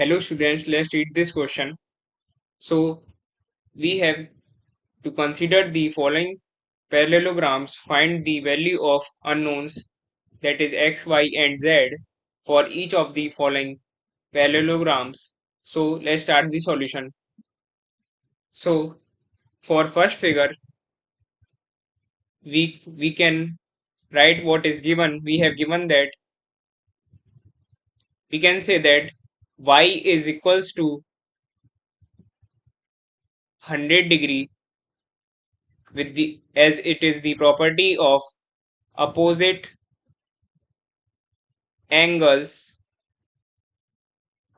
Hello students, let's read this question. So we have to consider the following parallelograms, find the value of unknowns, that is x, y and z, for each of the following parallelograms. So let's start the solution. So for first figure, we can write what is given. We have given that we can say that y is equals to 100 degree with the as it is the property of opposite angles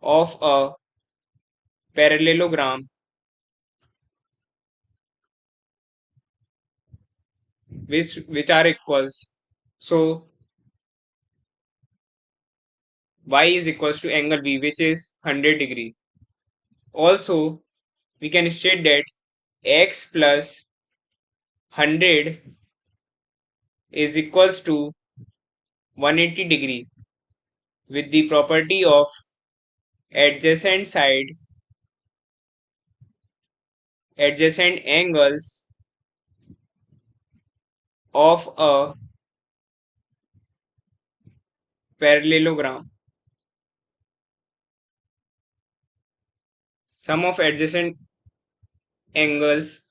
of a parallelogram which are equals. So y is equals to angle b, which is 100 degree. Also we can state that x plus 100 is equals to 180 degree with the property of adjacent angles of a parallelogram. Sum of adjacent angles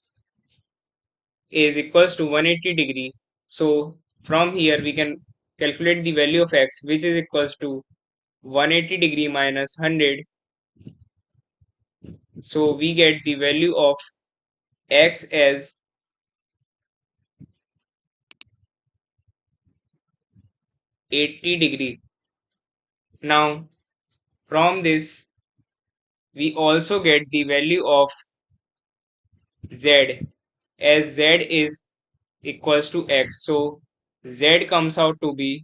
is equals to 180 degree. So from here we can calculate the value of x, which is equals to 180 degree minus 100. So we get the value of x as 80 degree. Now from this we also get the value of z, as z is equals to x. So z comes out to be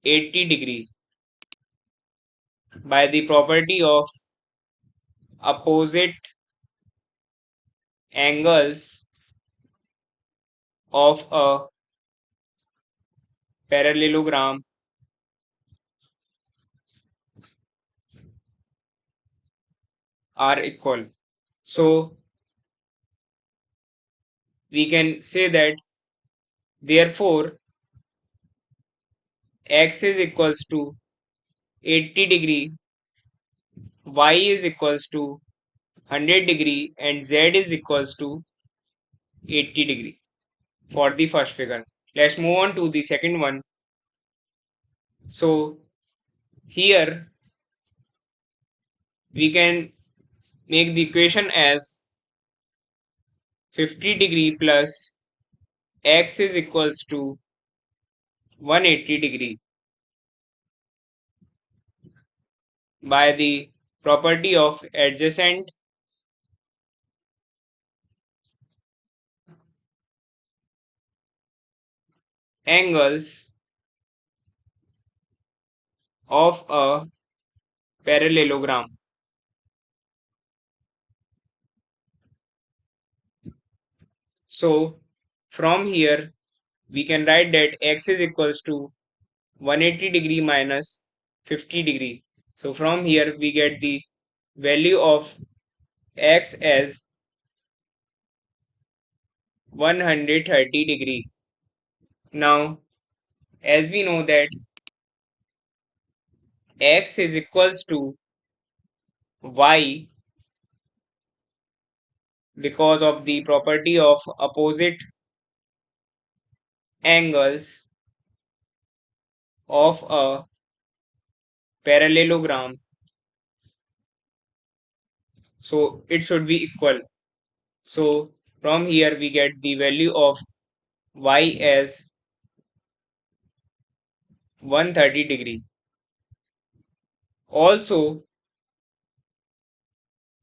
80 degree by the property of opposite angles of a parallelogram are equal. So we can say that therefore x is equals to 80 degree, y is equals to 100 degree and z is equals to 80 degree for the first figure. Let's move on to the second one. So here we can make the equation as 50 degree plus x is equals to 180 degree by the property of adjacent angles of a parallelogram. So from here we can write that x is equals to 180 degree minus 50 degree. So from here we get the value of x as 130 degree. Now as we know that x is equals to y because of the property of opposite angles of a parallelogram, so it should be equal. So from here we get the value of y as 130 degree. Also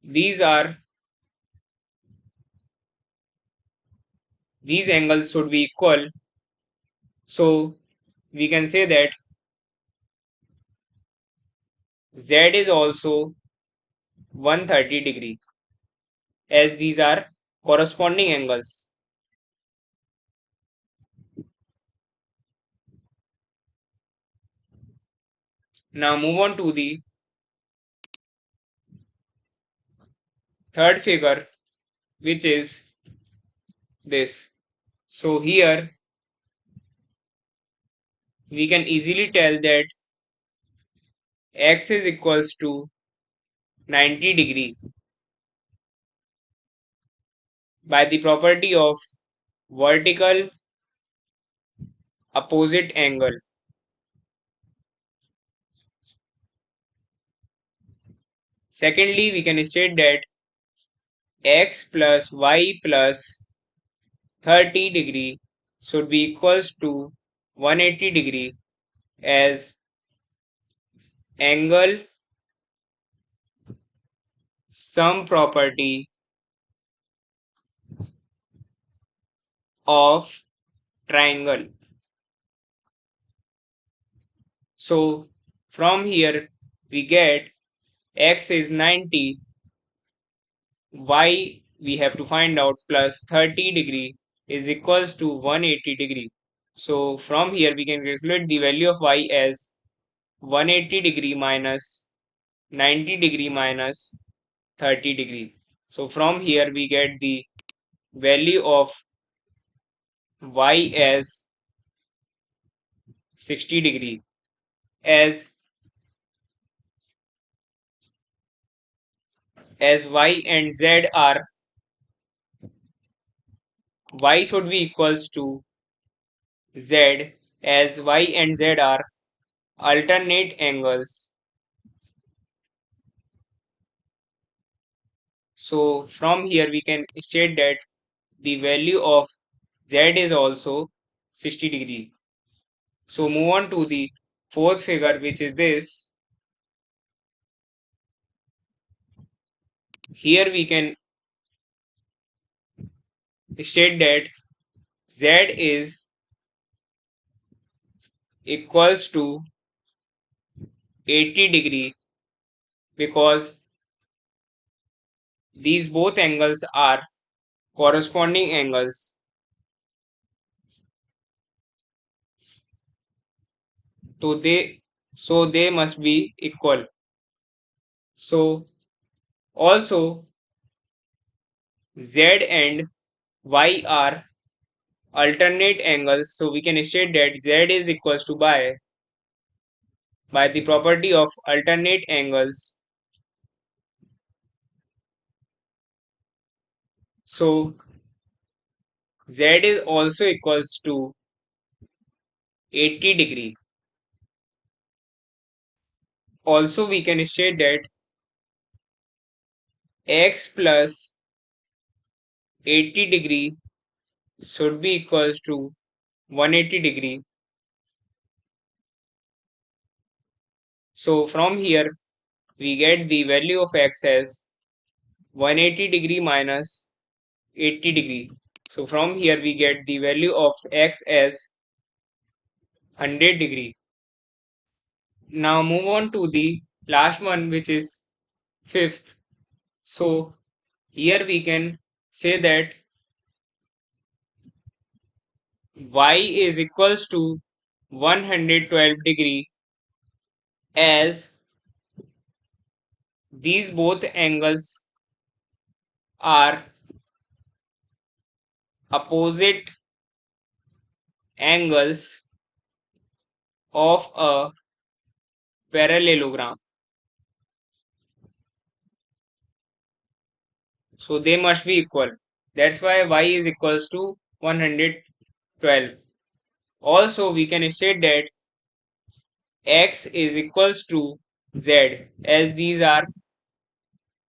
these angles should be equal, so we can say that z is also 130 degree, as these are corresponding angles. Now move on to the third figure, which is this. So here we can easily tell that x is equals to 90 degree by the property of vertical opposite angle. Secondly, we can state that x plus y plus 30 degree should be equals to 180 degree, as angle sum property of triangle. So from here we get x is 90, y we have to find out, plus 30 degree is equals to 180 degree. So from here we can calculate the value of y as 180 degree minus 90 degree minus 30 degree. So from here we get the value of y as 60 degree, as y and z are, y should be equals to z, as y and z are alternate angles. So from here we can state that the value of z is also 60 degree. So move on to the fourth figure, which is this. Here we can state that z is equals to 80 degree, because these both angles are corresponding angles. So they must be equal. So also z and y are alternate angles, so we can state that z is equals to by the property of alternate angles. So z is also equals to 80 degree. Also we can state that x plus 80 degree should be equals to 180 degree. So from here we get the value of x as 180 degree minus 80 degree. So from here we get the value of x as 100 degree. Now move on to the last one, which is fifth. So here we can say that y is equals to 112 degree, as these both angles are opposite angles of a parallelogram. So they must be equal. That's why y is equals to 112. Also we can state that x is equals to z, as these are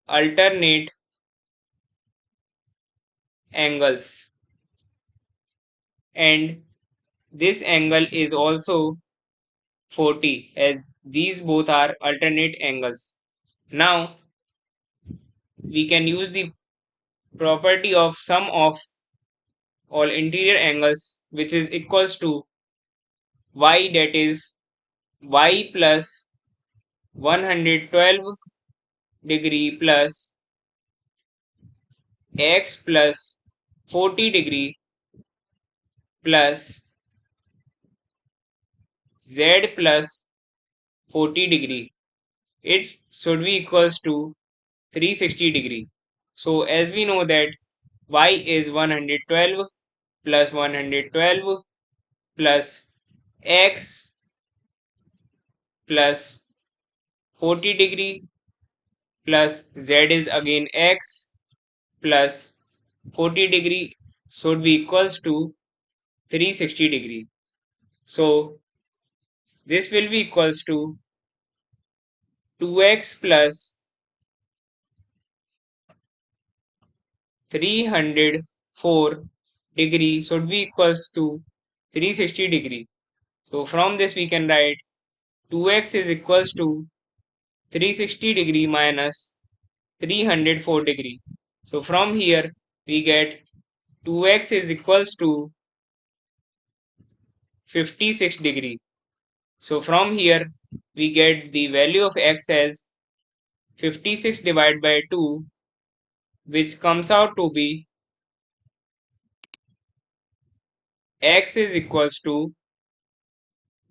alternate angles, and this angle is also 40, as these both are alternate angles. Now we can use the property of sum of all interior angles, which is equals to y, that is y plus 112 degree plus x plus 40 degree plus z plus 40 degree. It should be equals to 360 degree. So as we know that y is 112 plus 112 plus x plus 40 degree plus z is again x plus 40 degree should be equals to 360 degree. So this will be equals to 2x plus 304 degree should be equals to 360 degree. So from this we can write 2x is equals to 360 degree minus 304 degree. So from here we get 2x is equals to 56 degree. So from here we get the value of x as 56 divided by 2, which comes out to be x is equals to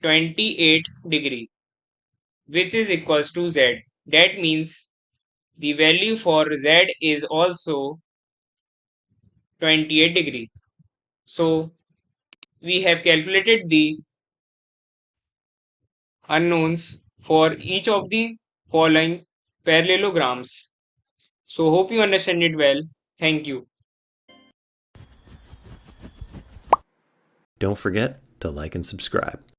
28 degree, which is equals to z. That means the value for z is also 28 degree. So we have calculated the unknowns for each of the following parallelograms. So hope you understand it well. Thank you. Don't forget to like and subscribe.